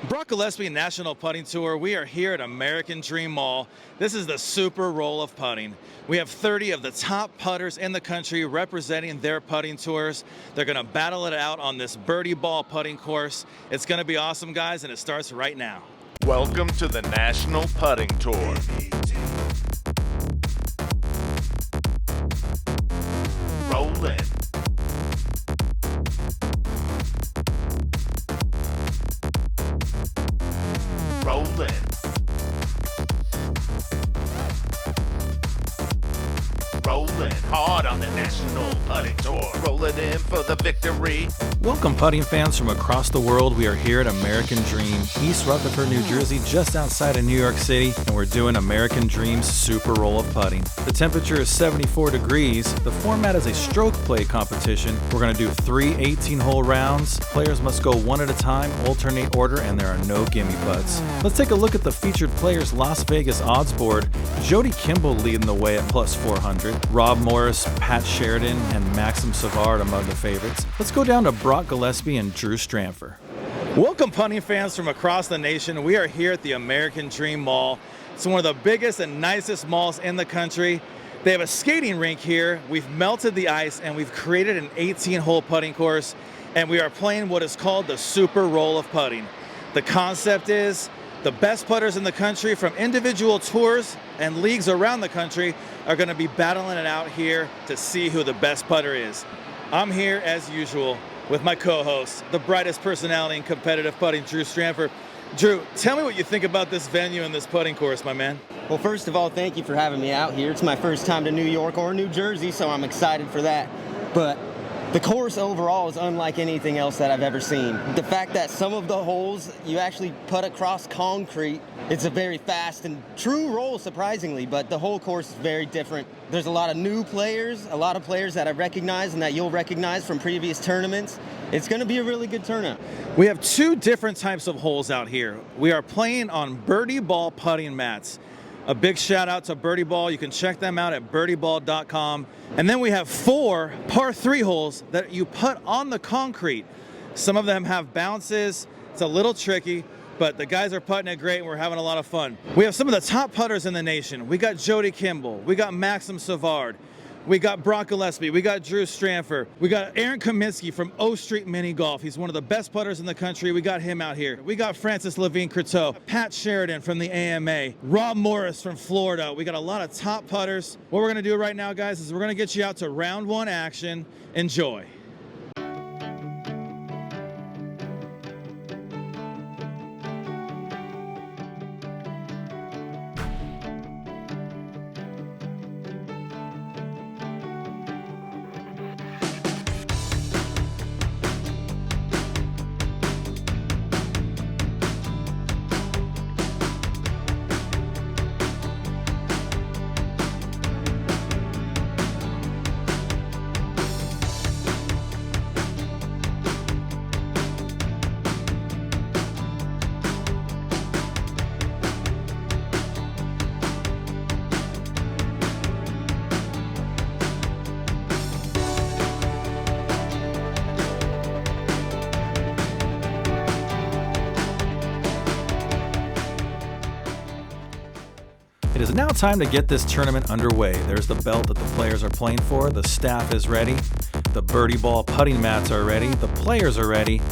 Brock Gillespie National Putting Tour. We are here at American Dream Mall. This is the Super Roll of Putting. We have 30 of the top putters in the country representing their putting tours. They're going to battle it out on this birdie ball putting course. It's going to be awesome, guys, and it starts right now. Welcome to the National Putting Tour. Rollin'. Rollin'. Rolling hard on the National Putting Tour. Rolling in for the victory. Welcome, putting fans from across the world. We are here at American Dream, East Rutherford, New Jersey, just outside of New York City, and we're doing American Dream's Super Roll of Putting. The temperature is 74 degrees. The format is a stroke play competition. We're going to do 3 18-hole rounds. Players must go one at a time, alternate order, and there are no gimme putts. Let's take a look at the featured players' Las Vegas odds board. Jody Kimball leading the way at plus 400. Rob Morris, Pat Sheridan, and Maxim Savard among the favorites. Let's go down to Brock Gillespie and Drew Stramfer. Welcome, putting fans from across the nation. We are here at the American Dream Mall. It's one of the biggest and nicest malls in the country. They have a skating rink here. We've melted the ice and we've created an 18-hole putting course, and we are playing what is called the Super Roll of Putting. The concept is the best putters in the country from individual tours and leagues around the country are going to be battling it out here to see who the best putter is. I'm here, as usual, with my co-host, the brightest personality in competitive putting, Drew Stramfer. Drew, tell me what you think about this venue and this putting course, my man. Well, first of all, thank you for having me out here. It's my first time to New York or New Jersey, so I'm excited for that. But the course overall is unlike anything else that I've ever seen. The fact that some of the holes you actually putt across concrete, it's a very fast and true roll, surprisingly, but the whole course is very different. There's a lot of new players, a lot of players that I recognize and that you'll recognize from previous tournaments. It's going to be a really good turnout. We have 2 different types of holes out here. We are playing on birdie ball putting mats. A big shout out to Birdie Ball. You can check them out at birdieball.com. And then we have 4 par 3 holes that you putt on the concrete. Some of them have bounces. It's a little tricky, but the guys are putting it great and we're having a lot of fun. We have some of the top putters in the nation. We got Jody Kimball. We got Maxim Savard. We got Brock Gillespie. We got Drew Stramfer. We got Aaron Kaminsky from O Street Mini Golf. He's one of the best putters in the country. We got him out here. We got Francis Levine Croteau, Pat Sheridan from the AMA, Rob Morris from Florida. We got a lot of top putters. What we're going to do right now, guys, is we're going to get you out to round 1 action. Enjoy. It is now time to get this tournament underway. There's the belt that the players are playing for. The staff is ready. The birdie ball putting mats are ready. The players are ready.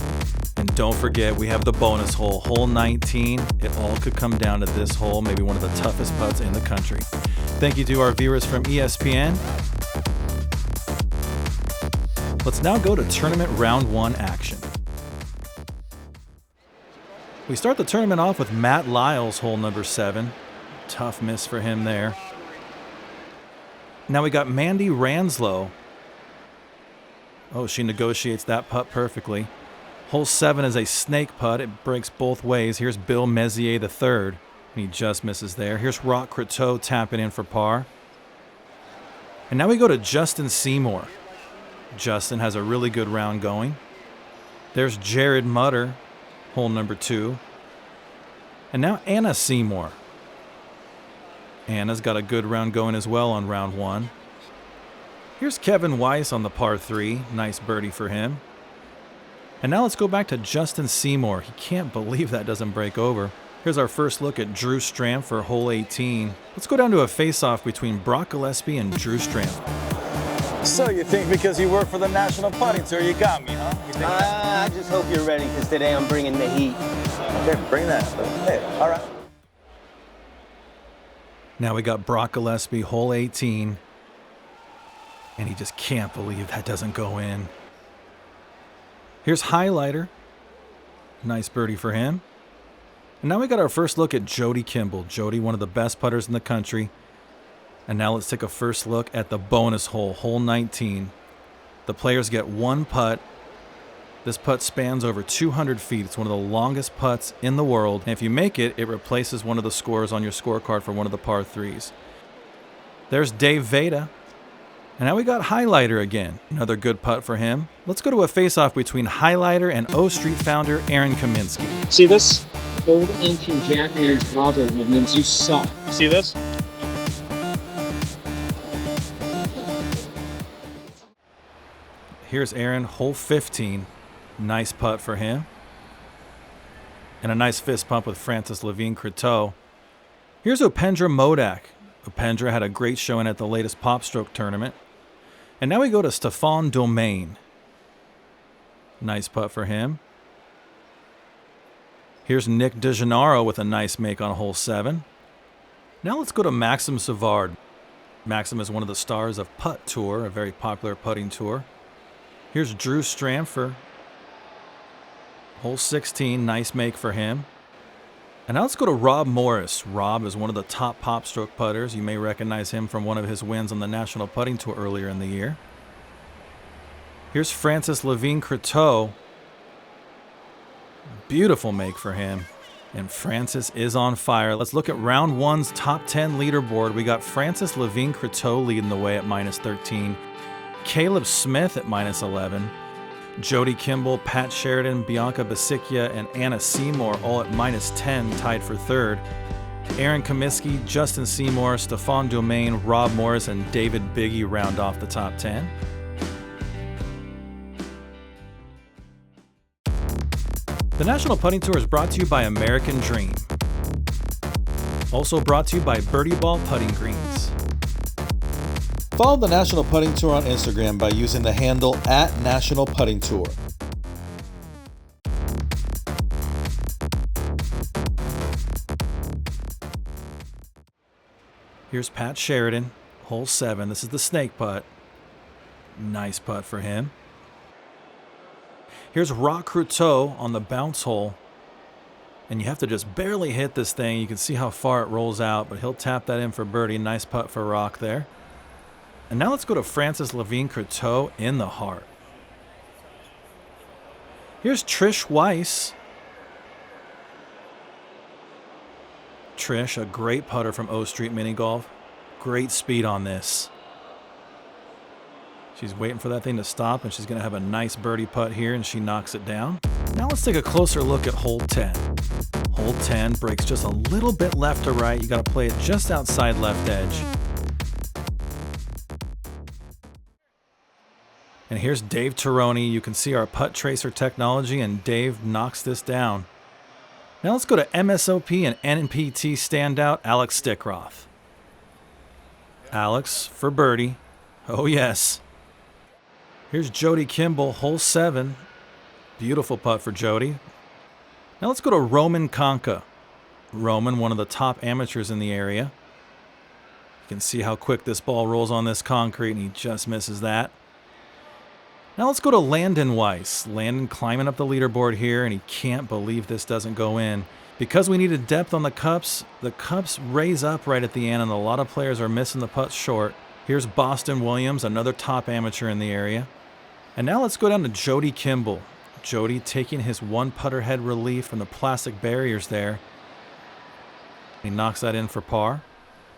And don't forget, we have the bonus hole, hole 19. It all could come down to this hole, maybe one of the toughest putts in the country. Thank you to our viewers from ESPN. Let's now go to tournament round 1 action. We start the tournament off with Matt Lyles, hole number 7. Tough miss for him there. Now we got Mandy Ranslow. Oh, she negotiates that putt perfectly. Hole 7 is a snake putt. It breaks both ways. Here's Bill Mezier III. And he just misses there. Here's Rock Croteau tapping in for par. And now we go to Justin Seymour. Justin has a really good round going. There's Jared Mutter, hole number 2. And now Anna Seymour. Anna's got a good round going as well on round 1. Here's Kevin Weiss on the par 3. Nice birdie for him. And now let's go back to Justin Seymour. He can't believe that doesn't break over. Here's our first look at Drew Stramp for hole 18. Let's go down to a face-off between Brock Gillespie and Drew Stramp. So you think because you work for the National Putting Tour, you got me, huh? You think I just hope you're ready, because today I'm bringing the heat. Okay, bring that. Hey, all right. Now we got Brock Gillespie, hole 18. And he just can't believe that doesn't go in. Here's Highlighter. Nice birdie for him. And now we got our first look at Jody Kimball. Jody, one of the best putters in the country. And now let's take a first look at the bonus hole, hole 19. The players get one putt. This putt spans over 200 feet. It's one of the longest putts in the world. And if you make it, it replaces one of the scores on your scorecard for one of the par threes. There's Dave Veda. And now we got Highlighter again. Another good putt for him. Let's go to a face-off between Highlighter and O Street founder Aaron Kaminsky. See this? Old ancient jackknife brother means you suck. See this? Here's Aaron, hole 15. Nice putt for him. And a nice fist pump with Francis Levine Croteau. Here's Upendra Modak. Upendra had a great showing at the latest Pop Stroke tournament. And now we go to Stéphane Domaine. Nice putt for him. Here's Nick DeGennaro with a nice make on hole 7. Now let's go to Maxim Savard. Maxim is one of the stars of Putt Tour, a very popular putting tour. Here's Drew Stramp for hole 16. Nice make for him. And now let's go to Rob Morris. Rob is one of the top Pop Stroke putters. You may recognize him from one of his wins on the National Putting Tour earlier in the year. Here's Francis Levine Croteau. Beautiful make for him. And Francis is on fire. Let's look at round one's top 10 leaderboard. We got Francis Levine Croteau leading the way at -13. Caleb Smith at -11. Jody Kimball, Pat Sheridan, Bianca Basicchia, and Anna Seymour all at -10, tied for third. Aaron Kaminsky, Justin Seymour, Stéphane Domaine, Rob Morris, and David Biggie round off the top 10. The National Putting Tour is brought to you by American Dream. Also brought to you by Birdie Ball Putting Greens. Follow the National Putting Tour on Instagram by using the handle @National Putting Tour. Here's Pat Sheridan, hole 7. This is the snake putt. Nice putt for him. Here's Rock Croteau on the bounce hole. And you have to just barely hit this thing. You can see how far it rolls out, but he'll tap that in for birdie. Nice putt for Rock there. And now let's go to Francis Levine Croteau in the heart. Here's Trish Weiss. Trish, a great putter from O Street Mini Golf. Great speed on this. She's waiting for that thing to stop, and she's going to have a nice birdie putt here, and she knocks it down. Now let's take a closer look at hole 10. Hole 10 breaks just a little bit left to right. You got to play it just outside left edge. And here's Dave Tironi. You can see our putt tracer technology, and Dave knocks this down. Now let's go to MSOP and NPT standout Alex Stickroth. Alex for birdie. Oh yes. Here's Jody Kimball, hole 7. Beautiful putt for Jody. Now let's go to Roman Konka. Roman, one of the top amateurs in the area. You can see how quick this ball rolls on this concrete, and he just misses that. Now let's go to Landon Weiss. Landon climbing up the leaderboard here, and he can't believe this doesn't go in. Because we needed depth on the cups raise up right at the end, and a lot of players are missing the putts short. Here's Boston Williams, another top amateur in the area. And now let's go down to Jody Kimball. Jody taking his one putter head relief from the plastic barriers there. He knocks that in for par.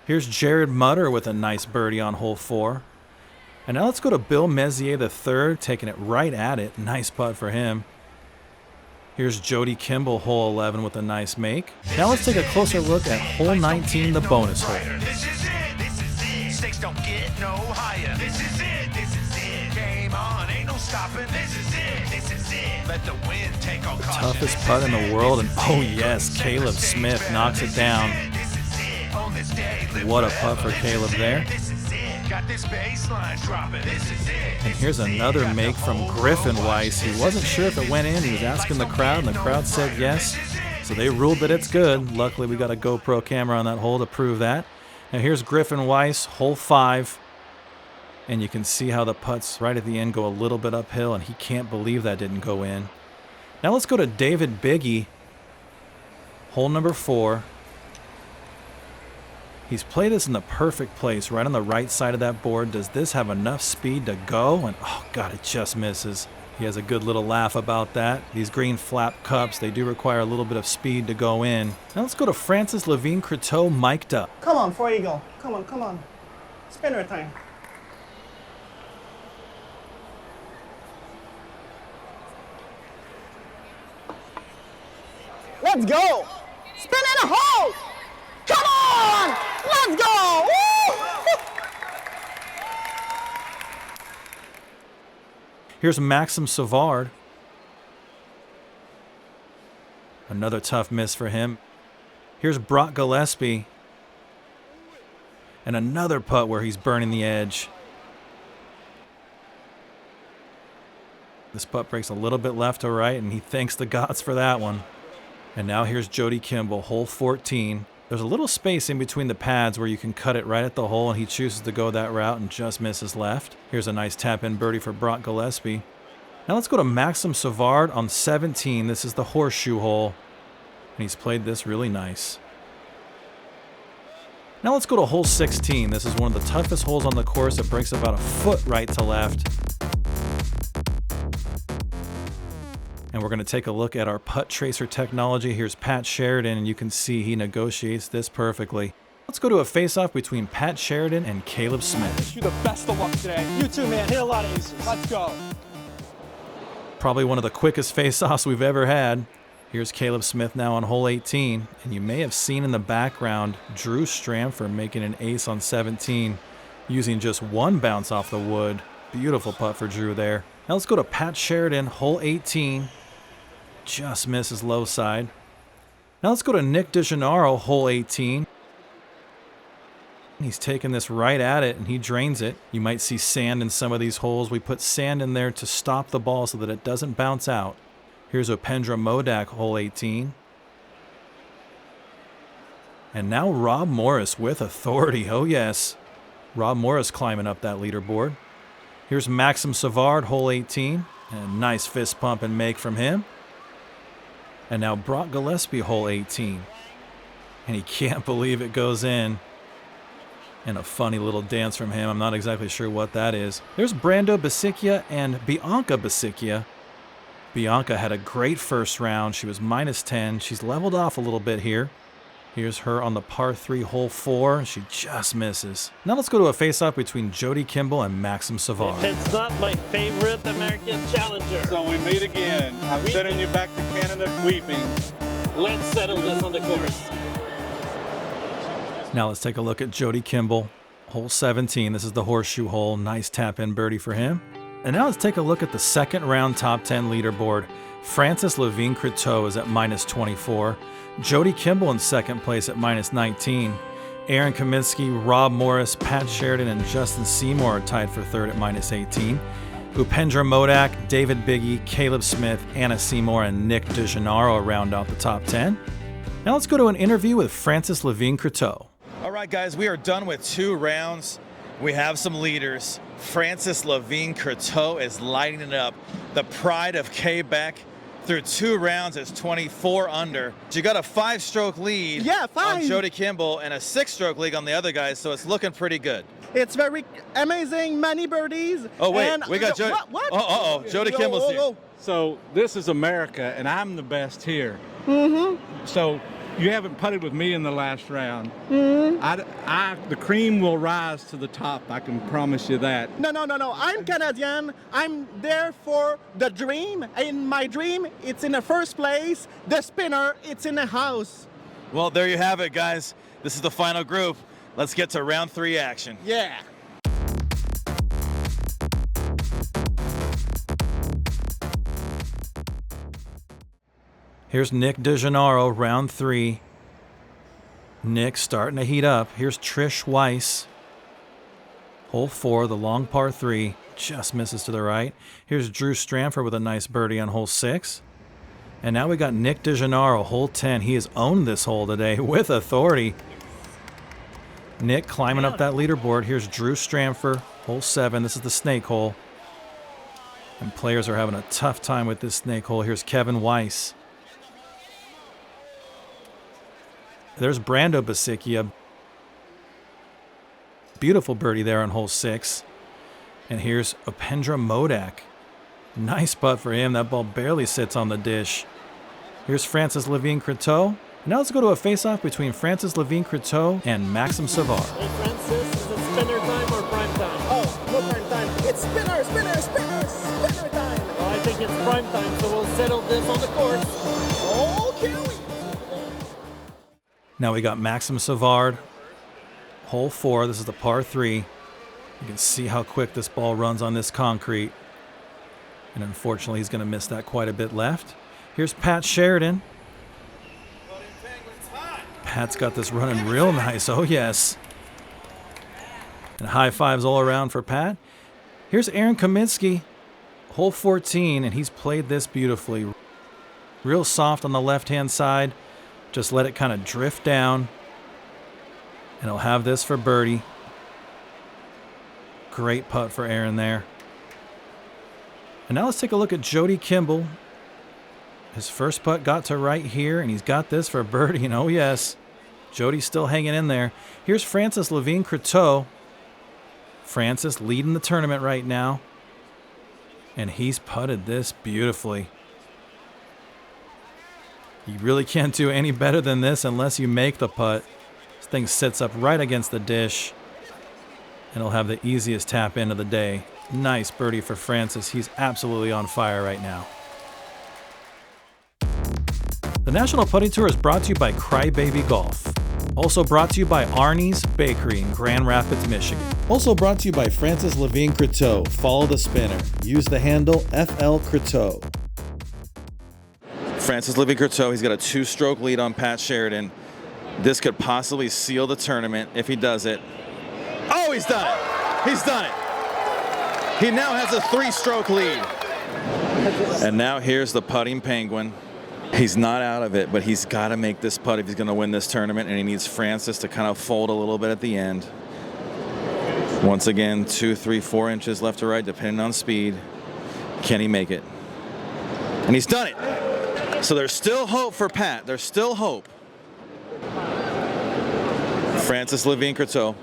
Here's Jared Mutter with a nice birdie on hole 4. And now let's go to Bill Messier III, taking it right at it. Nice putt for him. Here's Jody Kimball, hole 11 with a nice make. Now let's take a closer look at hole 19, the bonus hole. This is it, this is it. Stakes don't get no higher. This is it, this is it. Game on, ain't no stopping. This is it, this is it. Let the wind take all caution. Toughest putt in the world, and oh yes, Caleb Smith knocks it down. What a putt for Caleb there. Got this baseline dropping. This is it. And here's another make from Griffin Weiss. He wasn't sure if it went in. He was asking the crowd, and the crowd said yes. So they ruled that it's good. Luckily, we got a GoPro camera on that hole to prove that. Now here's Griffin Weiss, hole 5. And you can see how the putts right at the end go a little bit uphill, and he can't believe that didn't go in. Now let's go to David Biggie, hole number 4. He's played this in the perfect place, right on the right side of that board. Does this have enough speed to go? And oh God, it just misses. He has a good little laugh about that. These green flap cups, they do require a little bit of speed to go in. Now let's go to Francis Levine Croteau, mic'd up. Come on, before you go. Come on, come on. Spinner time. Let's go! Spin in a hole! Come on! Let's go! Woo! Here's Maxim Savard. Another tough miss for him. Here's Brock Gillespie. And another putt where he's burning the edge. This putt breaks a little bit left to right, and he thanks the gods for that one. And now here's Jody Kimball, hole 14. There's a little space in between the pads where you can cut it right at the hole, and he chooses to go that route and just misses left. Here's a nice tap-in birdie for Brock Gillespie. Now let's go to Maxim Savard on 17. This is the horseshoe hole, and he's played this really nice. Now let's go to hole 16. This is one of the toughest holes on the course. It breaks about a foot right to left. And we're going to take a look at our putt tracer technology. Here's Pat Sheridan, and you can see he negotiates this perfectly. Let's go to a face-off between Pat Sheridan and Caleb Smith. Wish you the best of luck today. You too, man. Hit a lot of aces. Let's go. Probably one of the quickest face-offs we've ever had. Here's Caleb Smith now on hole 18. And you may have seen in the background Drew Stramford making an ace on 17 using just one bounce off the wood. Beautiful putt for Drew there. Now let's go to Pat Sheridan, hole 18. Just misses low side. Now let's go to Nick DeGennaro, hole 18. He's taking this right at it, and he drains it. You might see sand in some of these holes. We put sand in there to stop the ball so that it doesn't bounce out. Here's Opendra Modak, hole 18. And now Rob Morris with authority. Oh, yes. Rob Morris climbing up that leaderboard. Here's Maxim Savard, hole 18. And a nice fist pump and make from him. And now Brock Gillespie, hole 18. And he can't believe it goes in. And a funny little dance from him. I'm not exactly sure what that is. There's Brando Basicchia and Bianca Basicchia. Bianca had a great first round. She was -10. She's leveled off a little bit here. Here's her on the par 3, hole 4. She just misses. Now let's go to a face-off between Jody Kimball and Maxim Savard. It's not my favorite American challenger. So we meet again. I'm sending you back to Canada weeping. Let's settle this on the course. Now let's take a look at Jody Kimball, hole 17. This is the horseshoe hole. Nice tap-in birdie for him. And now let's take a look at the second round top 10 leaderboard. Francis Levine Croteau is at -24. Jody Kimball in second place at -19. Aaron Kaminsky, Rob Morris, Pat Sheridan, and Justin Seymour are tied for third at -18. Upendra Modak, David Biggie, Caleb Smith, Anna Seymour, and Nick DeGennaro round out the top 10. Now let's go to an interview with Francis Levine Croteau. All right, guys, we are done with 2 rounds. We have some leaders. Francis Levine Croteau is lighting it up. The pride of Quebec. Through 2 rounds, it's 24 under. You got a 5-stroke lead Yeah, 5. on Jody Kimball and a 6-stroke lead on the other guys, so it's looking pretty good. It's very amazing. Many birdies. Oh, wait, And we got Jody. What? Oh, Jody Whoa, Kimball's whoa, here. whoa. So this is America, and I'm the best here. Mm-hmm. So you haven't putted with me in the last round. Mm-hmm. The cream will rise to the top. I can promise you that. No. I'm Canadian. I'm there for the dream. In my dream, it's in the first place. The spinner, it's in the house. Well, there you have it, guys. This is the final group. Let's get to round 3 action. Yeah. Here's Nick DeGennaro, round 3. Nick starting to heat up. Here's Trish Weiss. Hole 4, the long par 3. Just misses to the right. Here's Drew Stramford with a nice birdie on hole 6. And now we got Nick DeGennaro, hole 10. He has owned this hole today with authority. Nick climbing up that leaderboard. Here's Drew Stramford, hole 7. This is the snake hole. And players are having a tough time with this snake hole. Here's Kevin Weiss. There's Brando Basicchia. Beautiful birdie there on hole 6. And here's Upendra Modak. Nice putt for him. That ball barely sits on the dish. Here's Francis Levine-Croteau. Now let's go to a face-off between Francis Levine-Croteau and Maxim Savard. Hey Francis, is it spinner time or prime time? Oh, no prime time. It's spinner time. Well, I think it's prime time, so we'll settle this on the course. Okay. Now we got Maxim Savard, hole 4. This is the par 3. You can see how quick this ball runs on this concrete. And unfortunately, he's going to miss that quite a bit left. Here's Pat Sheridan. Pat's got this running real nice. Oh, yes. And high fives all around for Pat. Here's Aaron Kaminsky, hole 14, and he's played this beautifully. Real soft on the left-hand side. Just let it kind of drift down. And he'll have this for birdie. Great putt for Aaron there. And now let's take a look at Jody Kimball. His first putt got to right here, and he's got this for birdie. And oh, yes, Jody's still hanging in there. Here's Francis Levine-Croteau. Francis leading the tournament right now. And he's putted this beautifully. You really can't do any better than this unless you make the putt. This thing sits up right against the dish. And he'll have the easiest tap in of the day. Nice birdie for Francis. He's absolutely on fire right now. The National Putting Tour is brought to you by Crybaby Golf. Also brought to you by Arnie's Bakery in Grand Rapids, Michigan. Also brought to you by Francis Levine-Croteau. Follow the spinner. Use the handle FL-Croteau. Francis Levine-Croteau, he's got a 2-stroke lead on Pat Sheridan. This could possibly seal the tournament if he does it. Oh, he's done it. He's done it. He now has a 3-stroke lead. And now here's the putting penguin. He's not out of it, but he's got to make this putt if he's going to win this tournament, and he needs Francis to kind of fold a little bit at the end. Once again, 2, 3, 4 inches left to right, depending on speed. Can he make it? And he's done it. So there's still hope for Pat. There's still hope. Francis Levine-Croteau.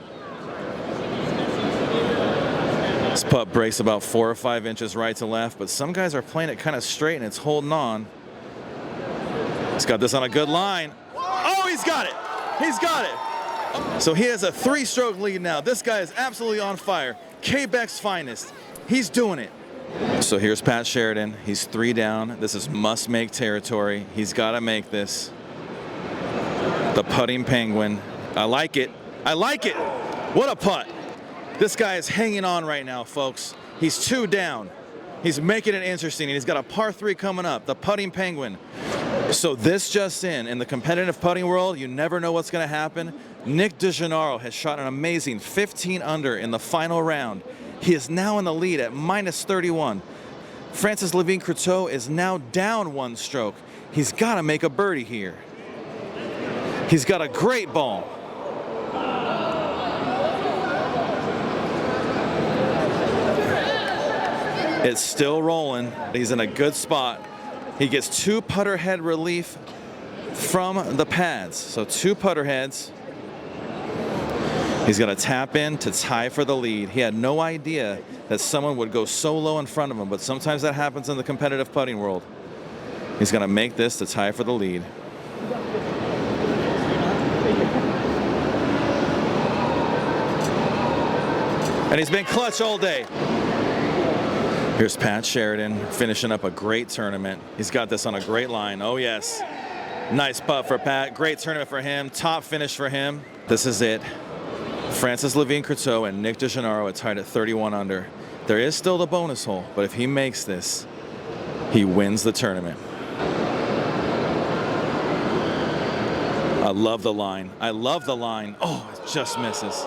This putt breaks about 4 or 5 inches right to left, but some guys are playing it kind of straight and it's holding on. He's got this on a good line. Oh, he's got it. He's got it. So he has a 3-stroke lead now. This guy is absolutely on fire. Quebec's finest. He's doing it. So here's Pat Sheridan. He's 3 down. This is must-make territory. He's got to make this. The putting penguin. I like it. I like it. What a putt. This guy is hanging on right now, folks. He's 2 down. He's making it interesting. He's got a par 3 coming up. The putting penguin. So this just in the competitive putting world, you never know what's going to happen. Nick DeGennaro has shot an amazing 15 under in the final round. He is now in the lead at -31. Francis Levine-Croteau is now down 1 stroke. He's got to make a birdie here. He's got a great ball. It's still rolling. He's in a good spot. He gets 2 putter head relief from the pads. So 2 putter heads. He's going to tap in to tie for the lead. He had no idea that someone would go so low in front of him, but sometimes that happens in the competitive putting world. He's going to make this to tie for the lead. And he's been clutch all day. Here's Pat Sheridan finishing up a great tournament. He's got this on a great line. Oh, yes. Nice putt for Pat. Great tournament for him. Top finish for him. This is it. Francis Levine-Croteau and Nick DeGennaro are tied at 31 under. There is still the bonus hole, but if he makes this, he wins the tournament. I love the line. I love the line. Oh, it just misses.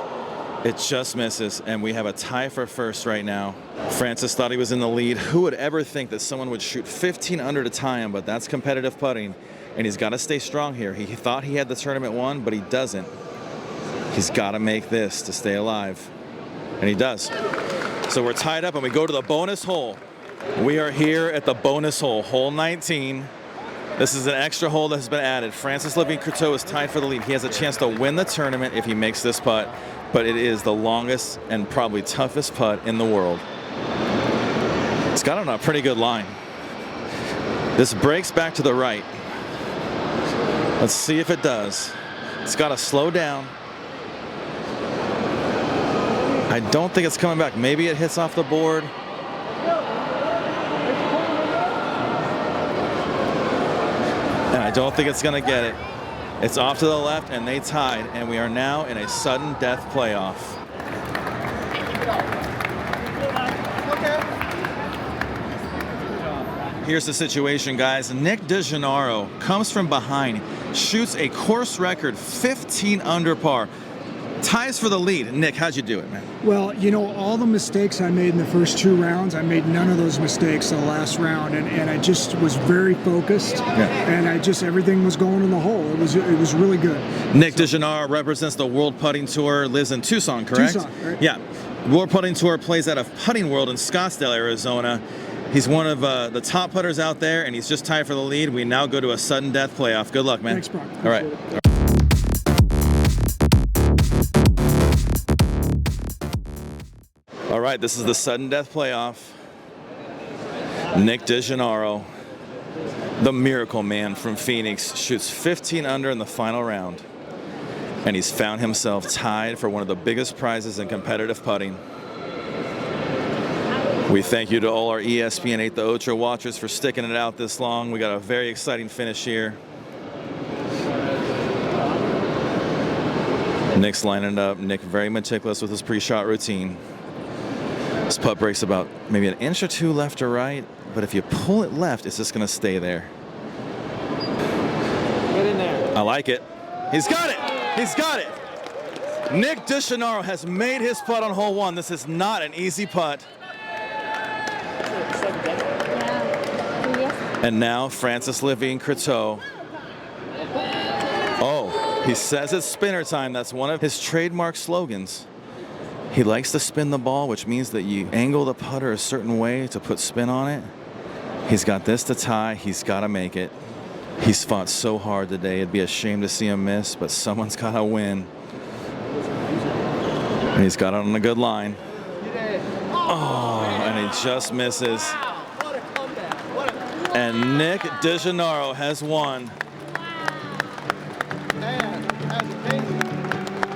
It just misses, and we have a tie for first right now. Francis thought he was in the lead. Who would ever think that someone would shoot 15 under to tie him, but that's competitive putting, and he's got to stay strong here. He thought he had the tournament won, but he doesn't. He's got to make this to stay alive, and he does. So we're tied up, and we go to the bonus hole. We are here at the bonus hole, hole 19. This is an extra hole that has been added. Francis Levine-Courteau is tied for the lead. He has a chance to win the tournament if he makes this putt, but it is the longest and probably toughest putt in the world. It's got on a pretty good line. This breaks back to the right. Let's see if it does. It's got to slow down. I don't think it's coming back. Maybe it hits off the board. And I don't think it's going to get it. It's off to the left, and they tied, and we are now in a sudden death playoff. Here's the situation, guys. Nick DeGennaro comes from behind, shoots a course record 15 under par. Ties for the lead. Nick, how'd you do it, man? Well, you know, all the mistakes I made in the first 2 rounds, I made none of those mistakes the last round, and I just was very focused, and everything was going in the hole. It was really good. Nick DeGennaro represents the World Putting Tour, lives in Tucson, correct? Tucson, right? Yeah. World Putting Tour plays out of Putting World in Scottsdale, Arizona. He's one of the top putters out there, and he's just tied for the lead. We now go to a sudden death playoff. Good luck, man. Thanks, Brock. All right. All right, this is the sudden death playoff. Nick DeGennaro, the miracle man from Phoenix, shoots 15 under in the final round. And he's found himself tied for one of the biggest prizes in competitive putting. We thank you to all our ESPN 8 The Ocho watchers for sticking it out this long. We got a very exciting finish here. Nick's lining it up. Nick very meticulous with his pre-shot routine. This putt breaks about maybe an inch or two left or right, but if you pull it left, it's just going to stay there. Get in there. I like it. He's got it. He's got it. Nick DeGennaro has made his putt on hole 1. This is not an easy putt. And now Francis Levine-Courteau. Oh, he says it's spinner time. That's one of his trademark slogans. He likes to spin the ball, which means that you angle the putter a certain way to put spin on it. He's got this to tie. He's got to make it. He's fought so hard today. It'd be a shame to see him miss, but someone's got to win. And he's got it on a good line. Oh, and he just misses. And Nick DeGennaro has won.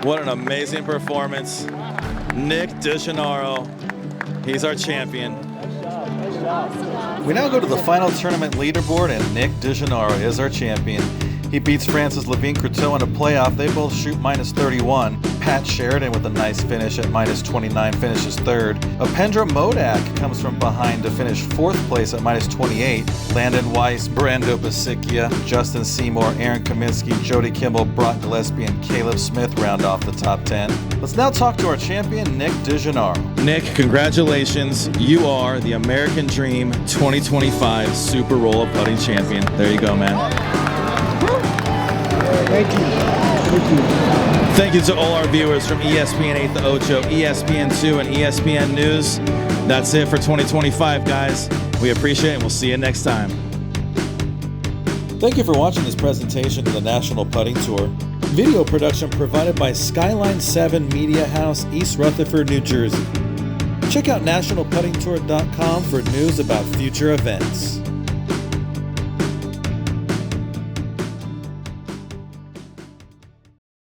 What an amazing performance. Nick DeGennaro, he's our champion. We now go to the final tournament leaderboard, and Nick DeGennaro is our champion. He beats Francis Levine-Courteau in a playoff. They both shoot -31. Pat Sheridan with a nice finish at -29 finishes third. Apendra Modak comes from behind to finish 4th place at -28. Landon Weiss, Brando Basicchia, Justin Seymour, Aaron Kaminsky, Jody Kimball, Brock Gillespie, and Caleb Smith round off the top 10. Let's now talk to our champion, Nick DeGennaro. Nick, congratulations. You are the American Dream 2025 Super Roll of Putting Champion. There you go, man. Thank you. Thank you. Thank you to all our viewers from ESPN 8 The Ocho, ESPN 2, and ESPN News. That's it for 2025, guys. We appreciate it, and we'll see you next time. Thank you for watching this presentation of the National Putting Tour. Video production provided by Skyline 7 Media House, East Rutherford, New Jersey. Check out nationalputtingtour.com for news about future events.